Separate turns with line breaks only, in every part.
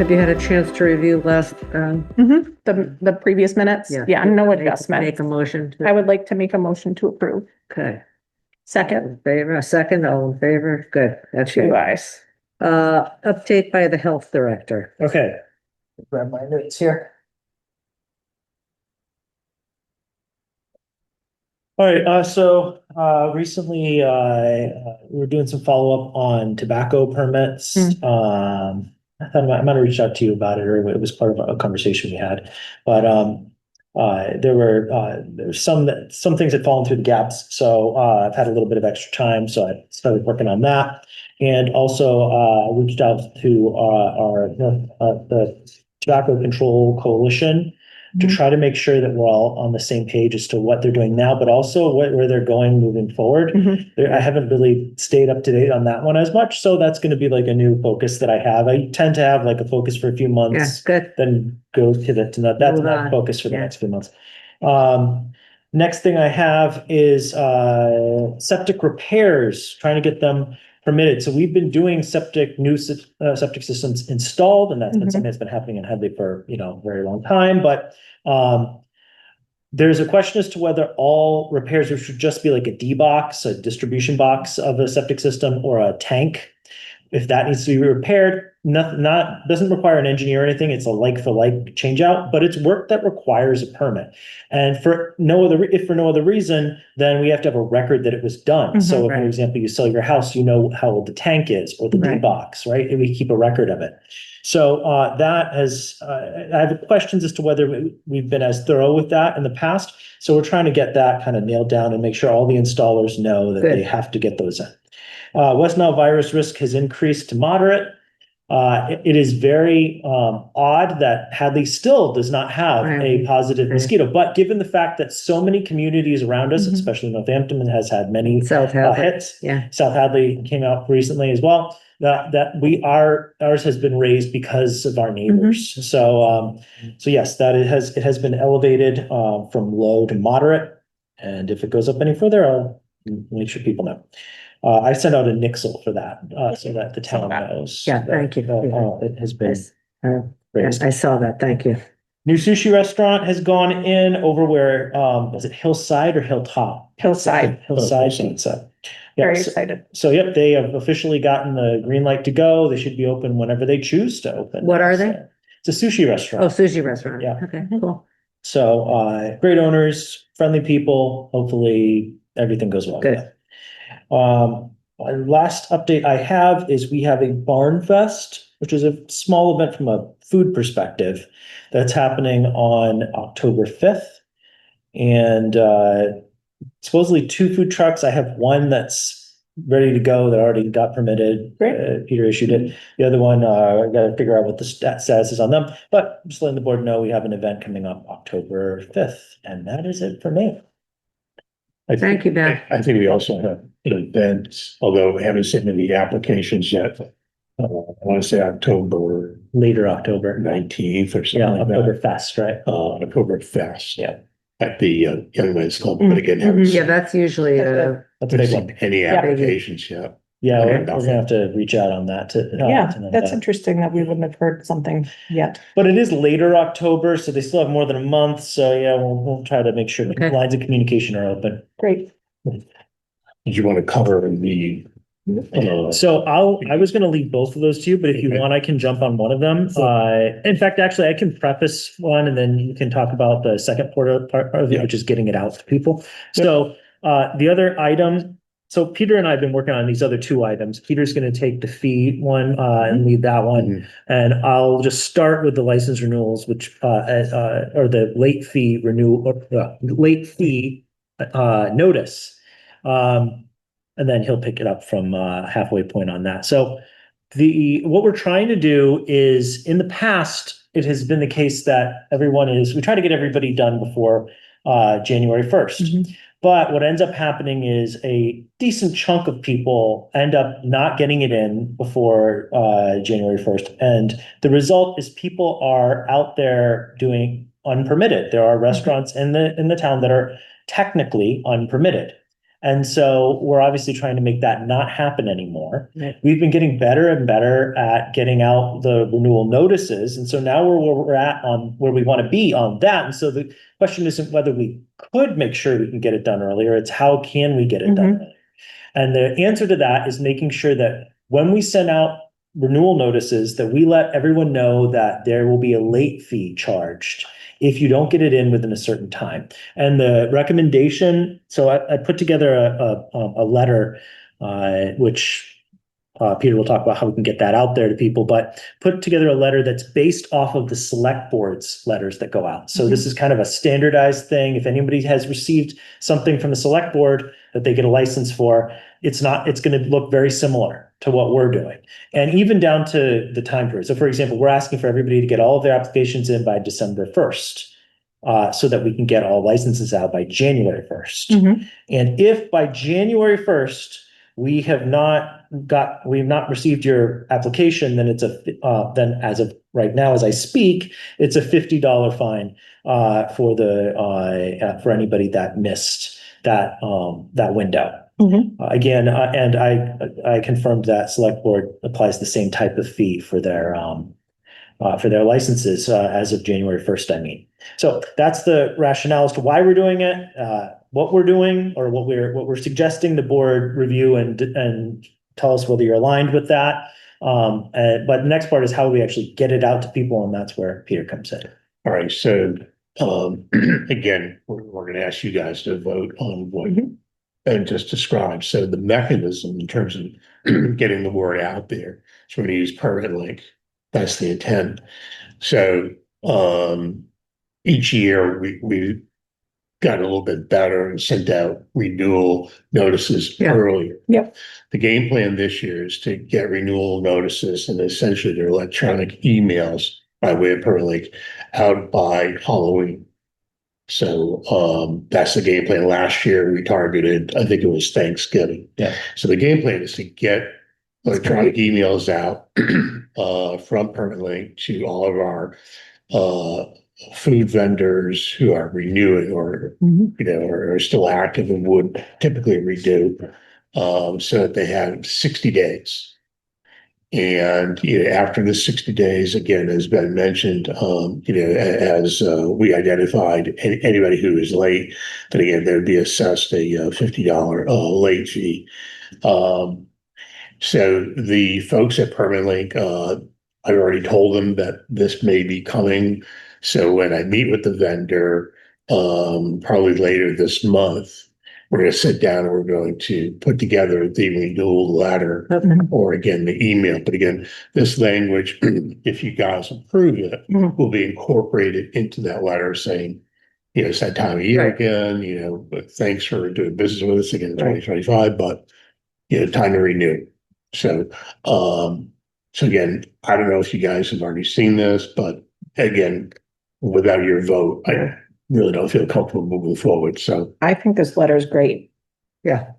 Have you had a chance to review last,
The previous minutes? Yeah, no
Make
adjustments.
a motion
I
to,
would like to make a motion to approve.
okay.
Second,
In favor, a second, all in favor, good, that's
two
good.
ayes.
Update by the health director.
Okay. Grab my notes here. All right, so recently we were doing some follow-up on tobacco permits. I thought I might have reached out to you about it, or it was part of a conversation we had. But there were some things that fallen through the gaps. So I've had a little bit of extra time, so I started working on that. And also reached out to the Tobacco Control Coalition to try to make sure that we're all on the same page as to what they're doing now, but also where they're going moving forward. I haven't really stayed up to date on that one as much, so that's going to be like a new focus that I have. I tend to have like a focus for a few
Yeah,
months,
good.
then go to that's
Move
my
on.
focus for the
Yeah.
next few months. Next thing I have is septic repairs, trying to get them permitted. So we've been doing new septic systems installed, and that's been something that's been happening in Hadley for, a very long time. But there's a question as to whether all repairs should just be like a D box, a distribution box of a septic system, or a tank. If that needs to be repaired, doesn't require an engineer or anything. It's a like for like change out, but it's work that requires a permit. And if for no other reason, then we have to have a record that it was done. So if, for example, you sell your house, you know how old the tank is or the D box, right? And we keep a record of it. So that has, I have questions as to whether we've been as thorough with that in the past. So we're trying to get that kind of nailed down and make sure all the installers know that they have to get those in. West Nile virus risk has increased to moderate. It is very odd that Hadley still does not have a positive mosquito, but given the fact that so many communities around us, especially Northampton, has had many hits.
Yeah.
South Hadley came out recently as well. Ours has been raised because of our neighbors. So yes, it has been elevated from low to moderate, and if it goes up any further, I'll make sure people know. I sent out a nixle for that, so that the town knows.
Yeah, thank you.
It has been raised.
I saw that, thank you.
New sushi restaurant has gone in over where, is it Hillside or Hilltop?
Hillside.
Hillside.
Very excited.
So, yep, they have officially gotten the green light to go. They should be open whenever they choose to open.
What are they?
It's a sushi restaurant.
Oh, sushi restaurant.
Yeah.
Okay, cool.
So, great owners, friendly people. Hopefully everything goes well.
Good.
Last update I have is we have a Barn Fest, which is a small event from a food perspective that's happening on October 5th. And supposedly 2 food trucks. I have one that's ready to go that already got permitted. Peter issued it. The other one, I got to figure out what the status is on them. But just letting the board know we have an event coming up October 5th. And that is it for me.
Thank you, Ben.
I think we also have an event, although we haven't sent any applications yet. I want to say
Later October
19th or something
Yeah,
like
October
that.
Fest, right?
October Fest.
Yeah.
At the Young Men's Club, but again, haven't
Yeah, that's usually
That's a big
seen
one.
any applications yet.
Yeah,
Okay.
we're gonna have to reach out on that to.
That's interesting that we wouldn't have heard something yet.
But it is later October, so they still have more than a month. So yeah, we'll try to make sure the lines of communication are open.
Great.
Did you want to cover the?
So I was gonna leave both of those to you, but if you want, I can jump on one of them. In fact, actually, I can preface one and then you can talk about the second part of it, which is getting it out to people. So the other item, so Peter and I have been working on these other 2 items. Peter's gonna take the fee one and lead that one. And I'll just start with the license renewals, which or the late fee notice. And then he'll pick it up from halfway point on that. So what we're trying to do is, in the past, it has been the case that we try to get everybody done before January 1st. But what ends up happening is a decent chunk of people end up not getting it in before January 1st. And the result is people are out there doing unpermitted. There are restaurants in the town that are technically unpermitted. And so we're obviously trying to make that not happen anymore.
Right.
We've been getting better and better at getting out the renewal notices. And so now we're where we're at on where we want to be on that. And so the question isn't whether we could make sure we can get it done earlier, it's how can we get it done earlier? And the answer to that is making sure that when we send out renewal notices, that we let everyone know that there will be a late fee charged if you don't get it in within a certain time. And the recommendation, so I put together a letter, which Peter will talk about how we can get that out there to people, but put together a letter that's based off of the select board's letters that go out. So this is kind of a standardized thing. If anybody has received something from the select board that they get a license for, it's going to look very similar to what we're doing. And even down to the time period. So for example, we're asking for everybody to get all of their applications in by December 1st. So that we can get all licenses out by January 1st. And if by January 1st, we have not received your application, then then as of right now, as I speak, it's a $50 fine for anybody that missed that window. Again, and I confirmed that select board applies the same type of fee for their licenses as of January 1st, I mean. So that's the rationale as to why we're doing it, what we're doing, or what we're suggesting the board review and tell us whether you're aligned with that. But the next part is how we actually get it out to people, and that's where Peter comes in.
All right, so again, we're going to ask you guys to vote on what and just describe. So the mechanism in terms of getting the word out there, so we're going to use Permit Link. That's the intent. So each year we got a little bit better and sent out renewal notices earlier.
Yep.
The game plan this year is to get renewal notices and essentially their electronic emails by way of Permit Link out by Halloween. So that's the game plan. Last year we targeted, I think it was Thanksgiving.
Yeah.
So the game plan is to get electronic emails out from Permit Link to all of our food vendors who are renewing or are still active and would typically renew, so that they have 60 days. And after the 60 days, again, as Ben mentioned, as we identified anybody who is late, then again they would be assessed a $50 late fee. So the folks at Permit Link, I've already told them that this may be coming. So when I meet with the vendor, probably later this month, we're going to sit down and we're going to put together the renewal letter or again, the email. But again, this language, if you guys approve it, will be incorporated into that letter saying, it's that time of year again, but thanks for doing business with us again in 2025, but time to renew. So, so again, I don't know if you guys have already seen this, but again, without your vote, I really don't feel comfortable moving forward. So
I think this letter is great.
Yeah.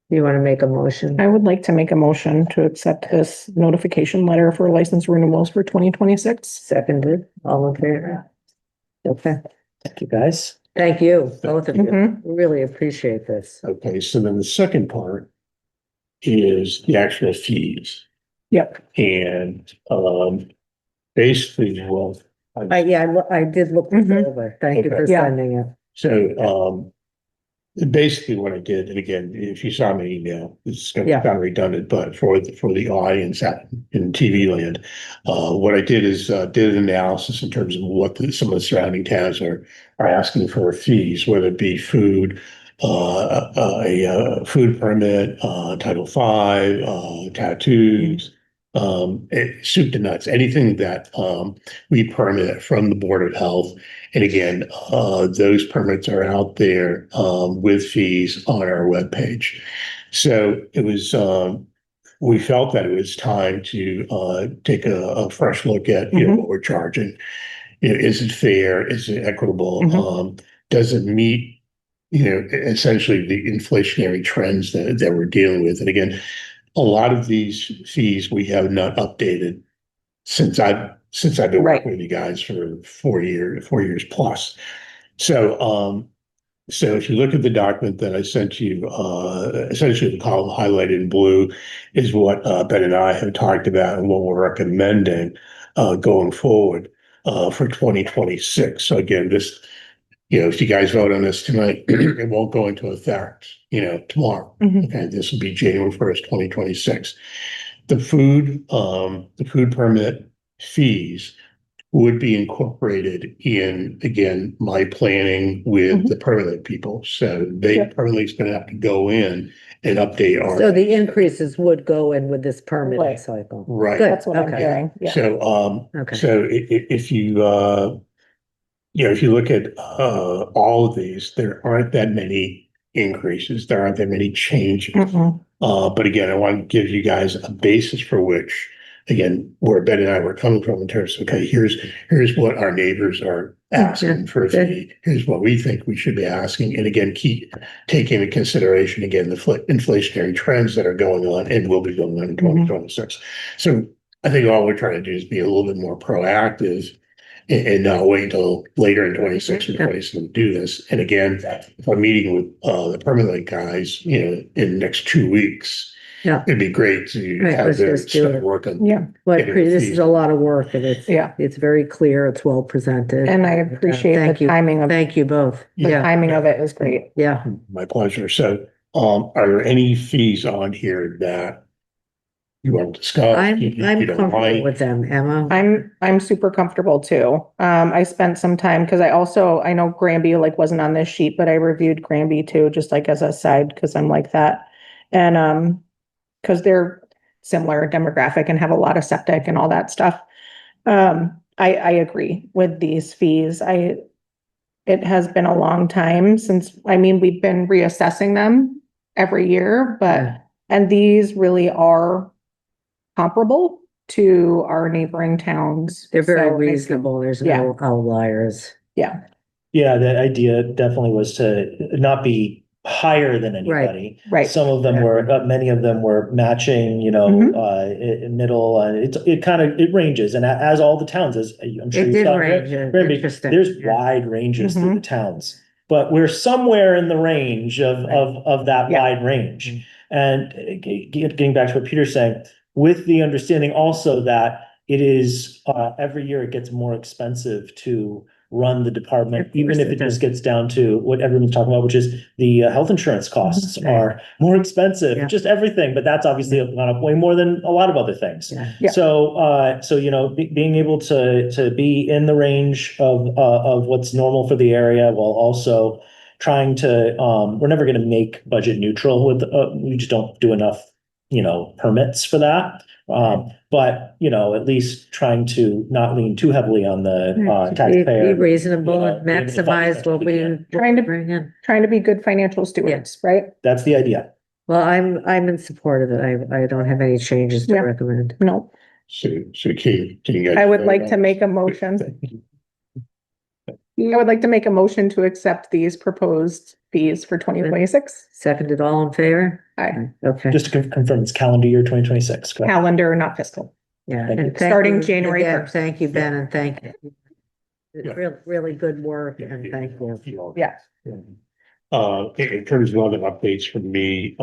You want to make a motion?
I would like to make a motion to accept this notification letter for license renewals for 2026.
Seconded, all in favor? Okay,
Thank you, guys.
thank you, both of you. Really appreciate this.
okay, so then the second part is the actual fees.
Yep.
And basically, well,
I did look this over. Thank you for
Yeah.
sending it.
so basically what I did, and again, if you saw my email, it's kind of redundant, but for the audience out in TV land, what I did is did an analysis in terms of what some of the surrounding towns are asking for fees, whether it be food, a food permit, Title V, tattoos, soup to nuts, anything that we permit from the Board of Health. And again, those permits are out there with fees on our webpage. So it was, we felt that it was time to take a fresh look at what we're charging. Is it fair? Is it equitable? Does it meet essentially the inflationary trends that we're dealing with? And again, a lot of these fees we have not updated since I've been working with you guys for 4 years plus. So So if you look at the document that I sent you, essentially the column highlighted in blue is what Ben and I have talked about and what we're recommending going forward for 2026. So again, this, if you guys vote on this tonight, it won't go into effect, tomorrow.
Mhm.
Okay, this will be January 1st, 2026. The food permit fees would be incorporated in, again, my planning with the permit people. So
Yep.
permit's gonna have to go in and update
So
our,
the increases would go in with this permitting
Right.
cycle.
right.
Good.
That's what I'm
Okay.
hearing. Yeah.
So,
Okay.
if you, if you look at, all of these, there aren't that many increases, there aren't that many changes.
Mm-mm.
But again, I want to give you guys a basis for which, again, where Ben and I were coming from in terms of, okay, here's what our neighbors are asking for a fee. Here's what we think we should be asking. And again, keep taking into consideration, again, the inflationary trends that are going on and will be going on in 2026. So I think all we're trying to do is be a little bit more proactive and not wait until later in 26 or 27 to do this. And again, if I'm meeting with the permanent guys, in the next 2 weeks,
Yeah.
it'd be great to
Right,
have
let's
them
just do
start
it.
working.
Yeah.
But
Getting
this
fees.
is a lot of work and
Yeah.
it's very clear, it's well presented.
And I appreciate
Thank
the
you.
timing of,
Thank you both.
the
Yeah,
timing of it is great.
yeah.
My pleasure. So, are there any fees on here that you want to discuss?
I'm
you don't
comfortable
like?
with them, Emma.
I'm super comfortable too. I spent some time because I know Granby wasn't on this sheet, but I reviewed Granby too, just as a side, because I'm like that. And because they're similar demographic and have a lot of septic and all that stuff. I agree with these fees. It has been a long time since, we've been reassessing them every year,
Yeah.
and these really are comparable to our neighboring towns.
They're very
So I feel-
reasonable. There's no outliers.
Yeah,
Yeah, the idea definitely was to not be higher than anybody.
right.
Some of them were, many of them were matching,
Mhm.
in middle, and it ranges, and as all the towns, as I'm sure
It
you
did
saw.
range.
Granby,
Interesting.
there's
Yeah.
wide ranges through
Mhm.
the towns, but we're somewhere in the range of that
Yeah.
wide range. And getting back to what Peter's saying, with the understanding also that it is, every year it gets more expensive to run the department,
Of
even
course
if
it
it just
does.
gets down to what everyone's talking about, which is the health insurance costs
Mhm.
are more expensive,
Yeah.
just everything, but that's obviously gone up way more than a lot of other things.
Yeah.
Yeah.
So, being able to be in the range of what's normal for the area while also trying to, we're never gonna make budget neutral with, we just don't do enough, permits for that. But, at least trying to not lean too heavily on the
Be
taxpayer.
reasonable and
being able to fund
maximize what we
Trying to-
bring in.
Trying to be good financial stewards, right?
That's the idea.
Well, I'm in support of it. I don't have any changes to
Yeah.
recommend.
No,
So can you guys?
I would
vote
like
on
to
this?
make a motion. I would like to make a motion to accept these proposed fees for 2026.
Seconded, all in favor?
Aye.
Okay,
Just to confirm, it's calendar year 2026, correct?
Calendar, not fiscal.
yeah.
Thank you.
And thank
Starting
you
January
again.
1st.
Thank you, Ben, and thank you.
Yeah.
Really good work and thank you.
Yeah.
In terms of other updates from me,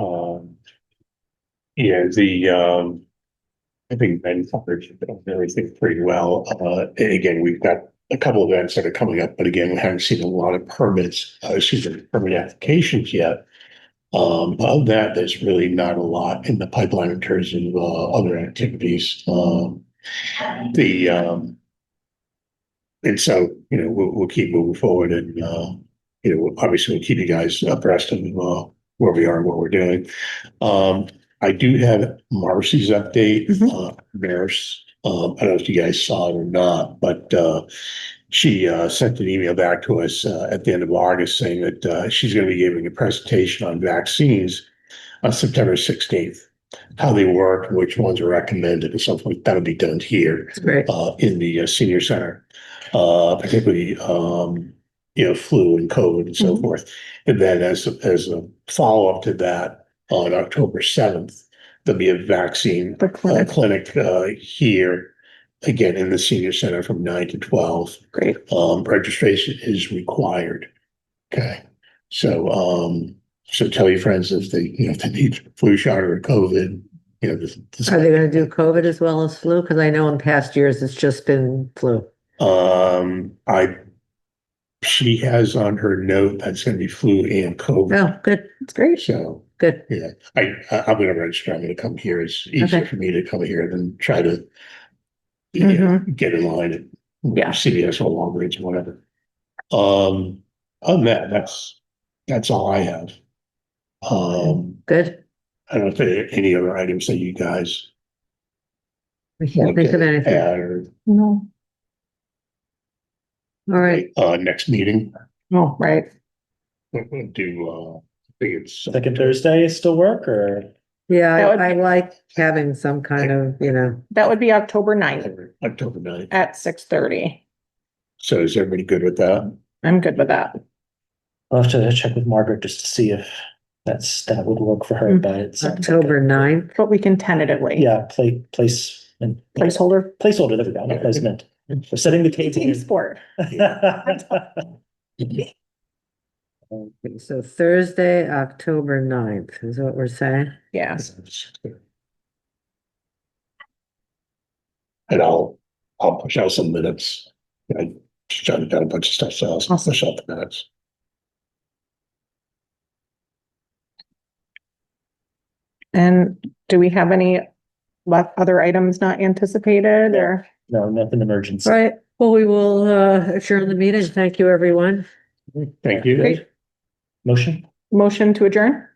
I think Ben covered everything pretty well. And again, we've got a couple of events that are coming up, but again, we haven't seen a lot of permit applications yet. Of that, there's really not a lot in the pipeline in terms of other activities. And so, we'll keep moving forward and, obviously we'll keep you guys abreast of where we are and what we're doing. I do have Marcy's update, Maris. I don't know if you guys saw it or not, but she sent an email back to us at the end of August saying that she's going to be giving a presentation on vaccines on September 16th, how they work, which ones are recommended, and something like that'll be done here
It's great.
in the senior center, particularly flu and COVID and so forth. And then as a follow-up to that, on October 7th, there'll be a vaccine
The clinic.
clinic here, again, in the senior center from 9 to 12.
Great.
Registration is required. Okay. So tell your friends if they, if they need flu shot or COVID, this.
Are they gonna do COVID as well as flu? Because I know in past years it's just been flu.
She has on her note that's gonna be flu and COVID.
Oh, good,
It's great.
So,
good.
yeah, I'm gonna register. I'm gonna come here. It's easier
Okay.
for me to come here than try to get in line at
Yeah.
CVS or Walgreens or whatever. Other than that, that's all I have.
Good.
I don't know if there are any other items that you guys
I can't
want
think of
to
anything.
add or
No.
All right.
next meeting.
Oh, right.
We'll do, I think it's
Second Thursday still work or?
Yeah,
That would
I
be-
like having some kind of,
That would be October 9th
October 9th.
at 6:30.
So is everybody good with that?
I'm good with that.
I'll have to check with Margaret just to see if that would work for her, but it's.
October 9th.
But we can tentatively.
Yeah, place and.
Placeholder.
Placeholder, there we go, not placement. We're setting the table.
Team sport.
Okay, so Thursday, October 9th is what we're saying.
Yeah.
And I'll push out some minutes. I jotted down a bunch of stuff, so I'll push out the minutes.
And do we have any other items not anticipated or?
No, nothing emergency.
All right, well, we will adjourn the meeting. Thank you, everyone.
Thank you.
Great.
Motion?
Motion to adjourn?